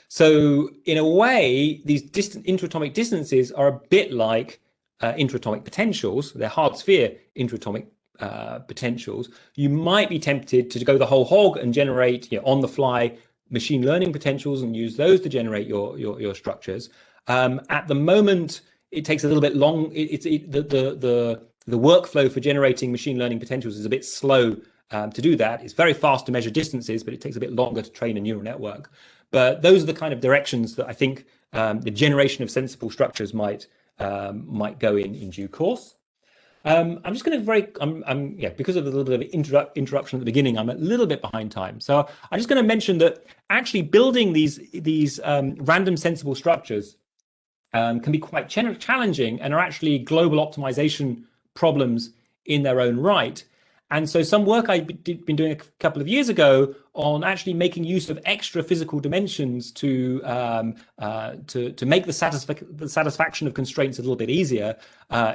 So in a way, these interatomic distances are a bit like interatomic potentials. They're hard sphere interatomic potentials. You might be tempted to go the whole hog and generate on the fly machine learning potentials and use those to generate your structures. At the moment, it takes a little bit long. The workflow for generating machine learning potentials is a bit slow to do that. It's very fast to measure distances, but it takes a bit longer to train a neural network. But those are the kind of directions that I think the generation of sensible structures might go in due course. I'm just going to because of a little bit of interruption at the beginning, I'm a little bit behind time. So I'm just going to mention that actually building these random sensible structures can be quite challenging and are actually global optimization problems in their own right. And so some work I've been doing a couple of years ago on actually making use of extra physical dimensions to make the satisfaction of constraints a little bit easier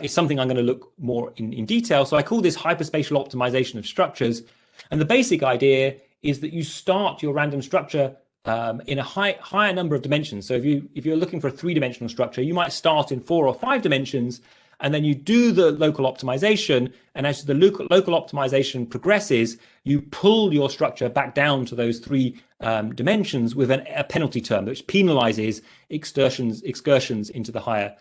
is something I'm going to look more in detail. So I call this hyperspatial optimization of structures. And the basic idea is that you start your random structure in a higher number of dimensions. So if you're looking for a 3-dimensional structure, you might start in 4 or 5 dimensions, and then you do the local optimization. And as the local optimization progresses, you pull your structure back down to those three dimensions with a penalty term, which penalizes excursions into the higher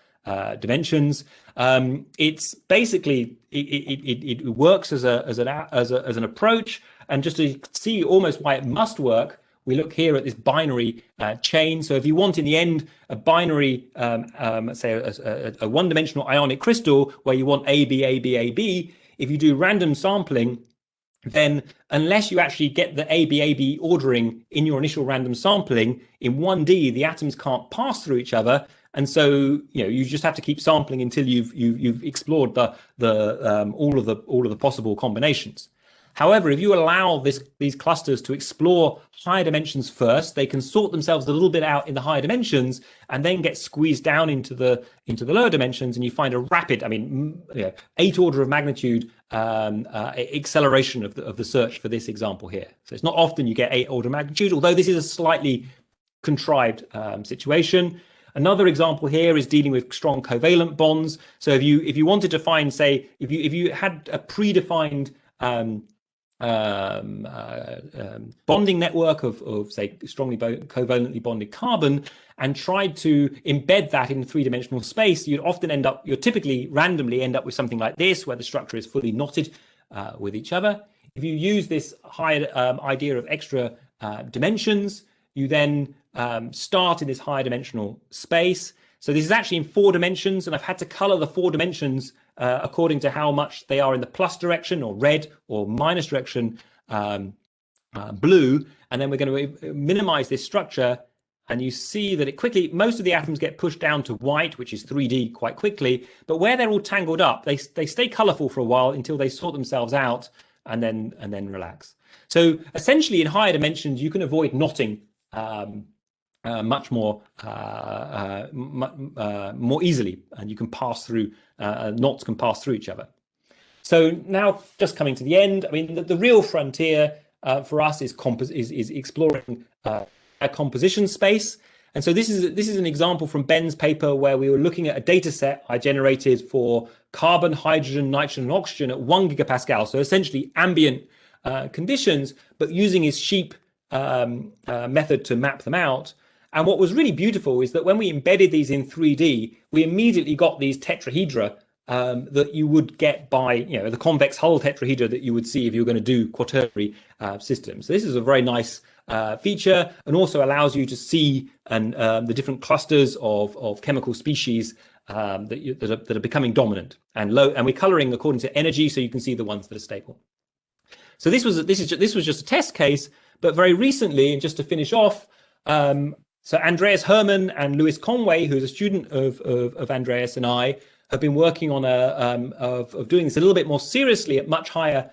dimensions. It's basically it works as an approach, and just to see almost why it must work, we look here at this binary chain. So if you want in the end a binary, let's say a one-dimensional ionic crystal where you want A, B, A, B, A, B, if you do random sampling, then unless you actually get the AB ordering in your initial random sampling, in 1D, the atoms can't pass through each other. And so, you just have to keep sampling until you've explored all of the possible combinations. However, if you allow these clusters to explore higher dimensions first, they can sort themselves a little bit out in the higher dimensions and then get squeezed down into the lower dimensions, and you find a rapid, 8 order of magnitude acceleration of the search for this example here. So it's not often you get 8 order of magnitude, although this is a slightly contrived situation. Another example here is dealing with strong covalent bonds. So if you wanted to find, say, if you had a predefined bonding network of say strongly covalently bonded carbon and tried to embed that in 3-dimensional space, you'd typically randomly end up with something like this, where the structure is fully knotted with each other. If you use this higher idea of extra dimensions, you then start in this higher dimensional space. So this is actually in 4 dimensions, and I've had to color the 4 dimensions according to how much they are in the plus direction, or red, or minus direction, blue. And then we're going to minimize this structure, and you see that most of the atoms get pushed down to white, which is 3D, quite quickly. But where they're all tangled up, they stay colorful for a while until they sort themselves out and then relax. So essentially, in higher dimensions, you can avoid knotting much more easily, and you can pass through knots can pass through each other. So now, just coming to the end, the real frontier for us is exploring a composition space. And so this is an example from Ben's paper where we were looking at a data set I generated for carbon, hydrogen, nitrogen, and oxygen at 1 gigapascal. So essentially ambient conditions, but using his sheep method to map them out. And what was really beautiful is that when we embedded these in 3D, we immediately got these tetrahedra that you would get by, the convex hull tetrahedra that you would see if you were going to do quaternary systems. So this is a very nice feature, and also allows you to see the different clusters of chemical species that are becoming dominant and low. And we're coloring according to energy, so you can see the ones that are stable. So this was just a test case, but very recently, and just to finish off, so Andreas Hermann and Louis Conway, who's a student of Andreas and I, have been working on of doing this a little bit more seriously at much higher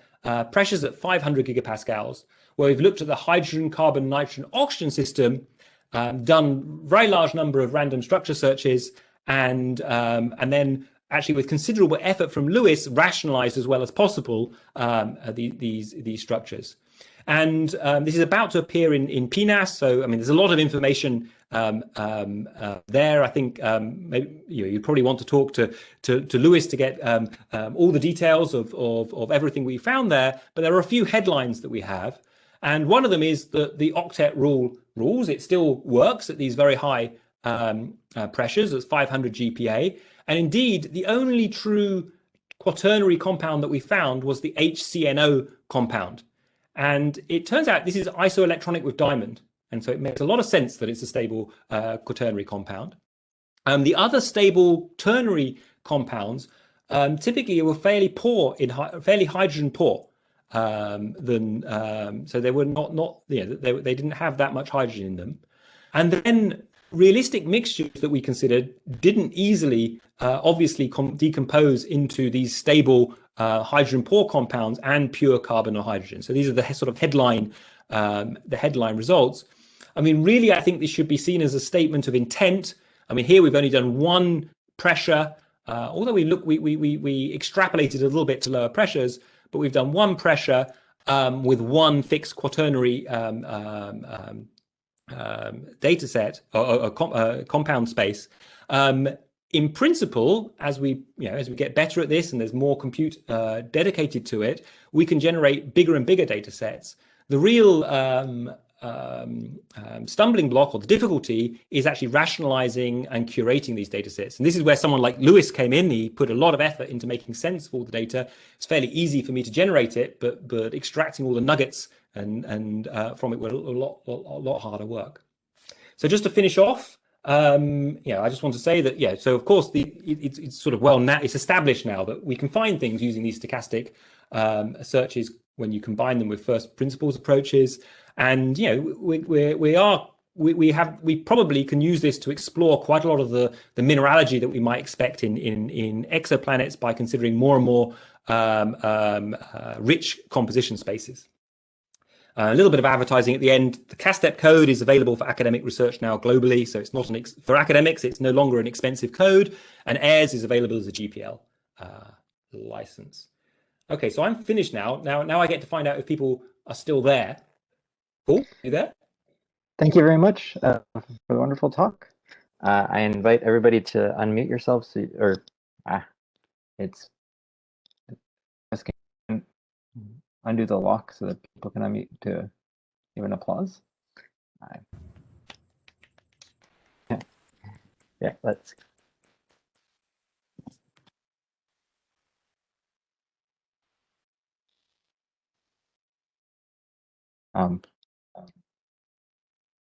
pressures at 500 gigapascals, where we've looked at the hydrogen, carbon, nitrogen, oxygen system, done very large number of random structure searches, and then actually with considerable effort from Louis, rationalized as well as possible these structures. And this is about to appear in PNAS. So, there's a lot of information there. I think maybe, you probably want to talk to Louis to get all the details of everything we found there. But there are a few headlines that we have. And one of them is that the octet rules. It still works at these very high pressures, at 500 GPa. And indeed, the only true quaternary compound that we found was the HCNO compound. And it turns out this is isoelectronic with diamond. And so it makes a lot of sense that it's a stable quaternary compound. The other stable ternary compounds typically were fairly hydrogen poor. So they were they didn't have that much hydrogen in them. And then realistic mixtures that we considered didn't easily, obviously, decompose into these stable hydrogen poor compounds and pure carbon or hydrogen. So these are the sort of headline results. Really, I think this should be seen as a statement of intent. Here we've only done one pressure, although we extrapolated a little bit to lower pressures, but we've done one pressure with one fixed quaternary data set or compound space. in principle, as we get better at this and there's more compute dedicated to it, we can generate bigger and bigger data sets. The real stumbling block, or the difficulty, is actually rationalizing and curating these data sets. And this is where someone like Lewis came in. He put a lot of effort into making sense of all the data. It's fairly easy for me to generate it, but extracting all the nuggets and from it were a lot harder work. So just to finish off, I just want to say that, so of course it's sort of it's established now that we can find things using these stochastic searches when you combine them with first principles approaches, and we probably can use this to explore quite a lot of the mineralogy that we might expect in exoplanets by considering more and more rich composition spaces. A little bit of advertising at the end. The CASTEP code is available for academic research now globally, so it's not for academics. It's no longer an expensive code, and HEDS is available as a GPL license. Okay, so I'm finished now. Now I get to find out if people are still there. Paul, you there? Thank you very much for the wonderful talk. I invite everybody to unmute yourselves, it's undo the lock so that people can unmute to give an applause. Yeah, let's.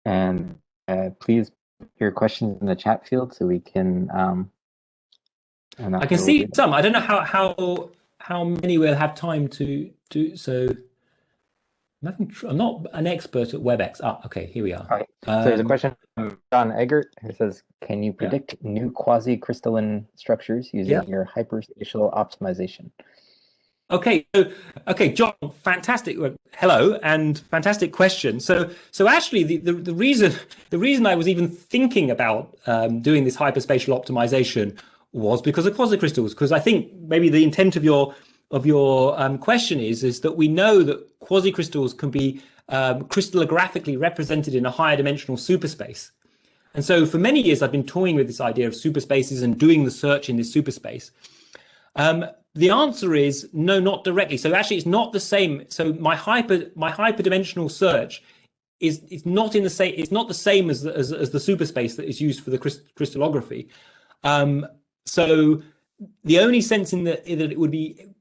And please put your questions in the chat field so we can. I can see some. I don't know how many we'll have time to do. So I'm not an expert at WebEx. Okay, here we are. All right. So there's a question from John Eggert who says, "Can you predict new quasi-crystalline structures using your hyperspatial optimization?" Okay, John, fantastic. Hello, and fantastic question. So actually, the reason I was even thinking about doing this hyperspatial optimization was because of quasicrystals. Because I think maybe the intent of your question is that we know that quasicrystals can be crystallographically represented in a higher dimensional superspace. And so for many years, I've been toying with this idea of superspaces and doing the search in this superspace. The answer is no, not directly. So actually, it's not the same. So my hyperdimensional search is not in the same. It's not the same as the superspace that is used for the crystallography. So the only sense in that it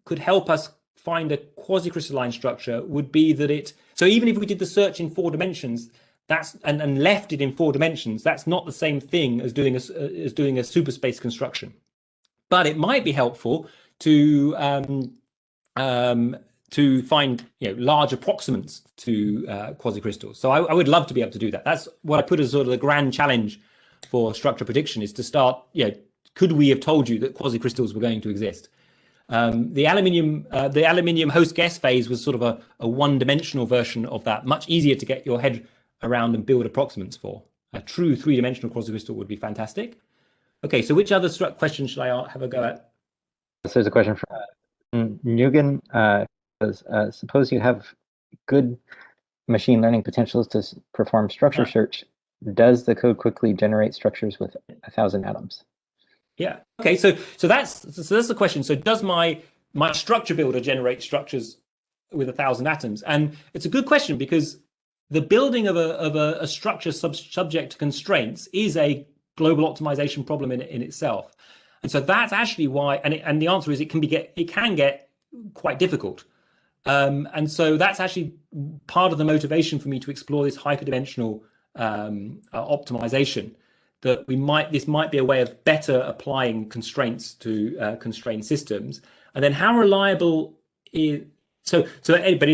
could help us find a quasicrystalline structure would be that it. So even if we did the search in 4 dimensions, and left it in 4 dimensions, that's not the same thing as doing a superspace construction. But it might be helpful to find large approximants to quasicrystals. So I would love to be able to do that. That's what I put as sort of the grand challenge for structure prediction, is to start. Could we have told you that quasicrystals were going to exist? The aluminium host guess phase was sort of a one-dimensional version of that, much easier to get your head around and build approximants for. A true 3-dimensional quasicrystal would be fantastic. Okay, so which other question should I have a go at? So there's a question from Nguyen. Says, suppose you have good machine learning potentials to perform structure search. Does the code quickly generate structures with 1,000 atoms? Yeah. Okay. So that's the question. So does my structure builder generate structures with 1,000 atoms? And it's a good question, because the building of a structure subject to constraints is a global optimization problem in itself. And so that's actually why, and the answer is it can get quite difficult. And so that's actually part of the motivation for me to explore this hyperdimensional optimization. That this might be a way of better applying constraints to constrained systems. And then how reliable is but it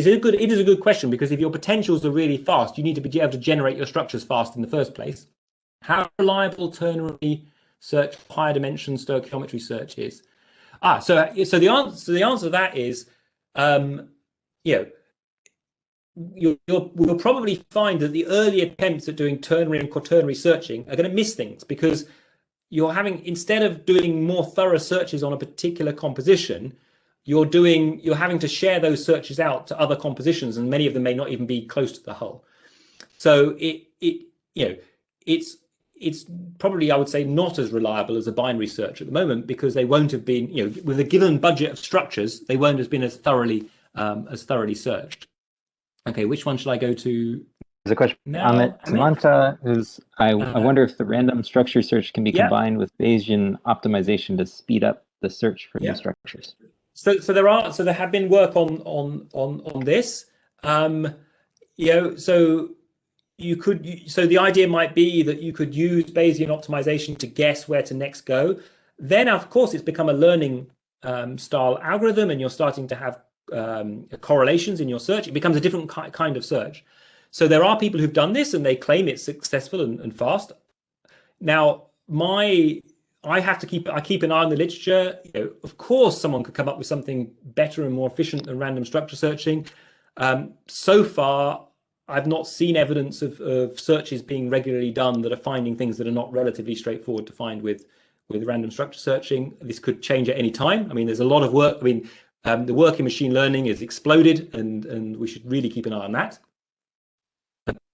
is a good question, because if your potentials are really fast, you need to be able to generate your structures fast in the first place. How reliable ternary search, higher dimension stoichiometry search is? So the answer to that is, we'll probably find that the early attempts at doing ternary and quaternary searching are going to miss things, because instead of doing more thorough searches on a particular composition, you're having to share those searches out to other compositions, and many of them may not even be close to the hull. So it's it's probably, I would say, not as reliable as a binary search at the moment, because they won't have been, with a given budget of structures, they won't have been as thoroughly searched. Okay, which one should I go to? There's a question from Amit Samanta, who's, I wonder if the random structure search can be combined with Bayesian optimization to speed up the search for new structures. So there have been work on this. So the idea might be that you could use Bayesian optimization to guess where to next go. Then, of course, it's become a learning style algorithm, and you're starting to have correlations in your search. It becomes a different kind of search. So there are people who've done this, and they claim it's successful and fast. Now, I keep an eye on the literature. Of course, someone could come up with something better and more efficient than random structure searching. So far, I've not seen evidence of searches being regularly done that are finding things that are not relatively straightforward to find with random structure searching. This could change at any time. I mean, there's a lot of work. I mean, the work in machine learning has exploded, and we should really keep an eye on that.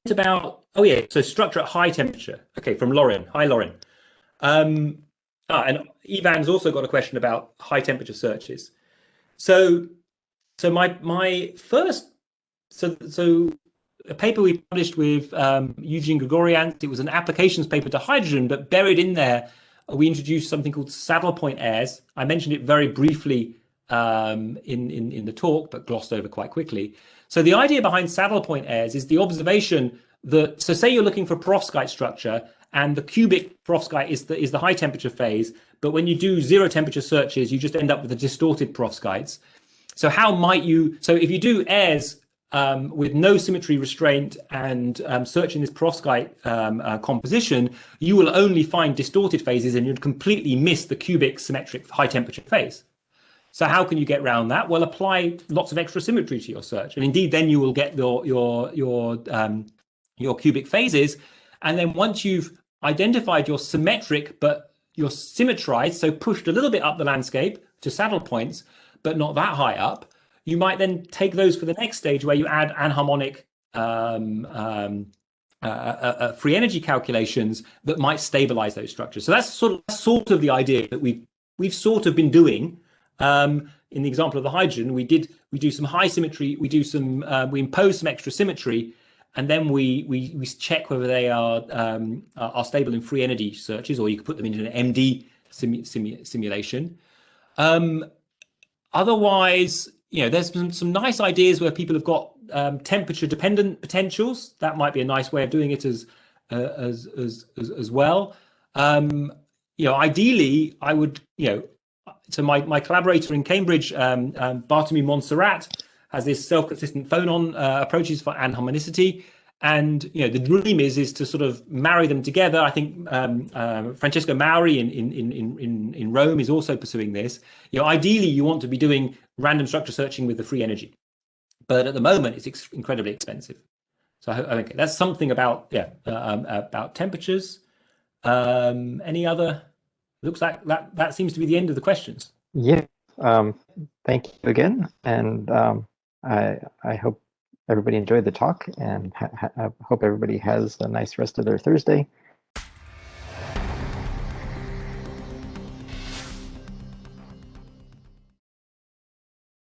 It's about, so structure at high temperature. Okay, from Lauren. Hi, Lauren. And Ivan's also got a question about high temperature searches. So my first, a paper we published with Eugene Gregorian, it was an applications paper to hydrogen, but buried in there, we introduced something called saddle point airs. I mentioned it very briefly in the talk, but glossed over quite quickly. So the idea behind saddle point airs is the observation that, so say you're looking for perovskite structure, and the cubic perovskite is the high temperature phase, but when you do zero temperature searches, you just end up with the distorted perovskites. So so if you do airs with no symmetry restraint and searching this perovskite composition, you will only find distorted phases, and you'll completely miss the cubic symmetric high temperature phase. So how can you get around that? Well, apply lots of extra symmetry to your search, and indeed, then you will get your cubic phases. And then once you've identified your symmetric, but you're symmetrized, so pushed a little bit up the landscape to saddle points, but not that high up, you might then take those for the next stage, where you add anharmonic free energy calculations that might stabilize those structures. So that's sort of the idea that we've sort of been doing. In the example of the hydrogen, we do some high symmetry, we impose some extra symmetry, and then we check whether they are stable in free energy searches, or you could put them into an MD simulation. Otherwise, there's some nice ideas where people have got temperature dependent potentials. That might be a nice way of doing it as well. Ideally, I would, so my collaborator in Cambridge, Bartolomé Montserrat, has this self-consistent phonon approaches for anharmonicity. And the dream is to sort of marry them together. I think Francesco Mauri in Rome is also pursuing this. Ideally, you want to be doing random structure searching with the free energy, but at the moment it's incredibly expensive. So I think that's something about temperatures. Any other? Looks like that seems to be the end of the questions. Yeah. Thank you again, and I hope everybody enjoyed the talk, and hope everybody has a nice rest of their Thursday.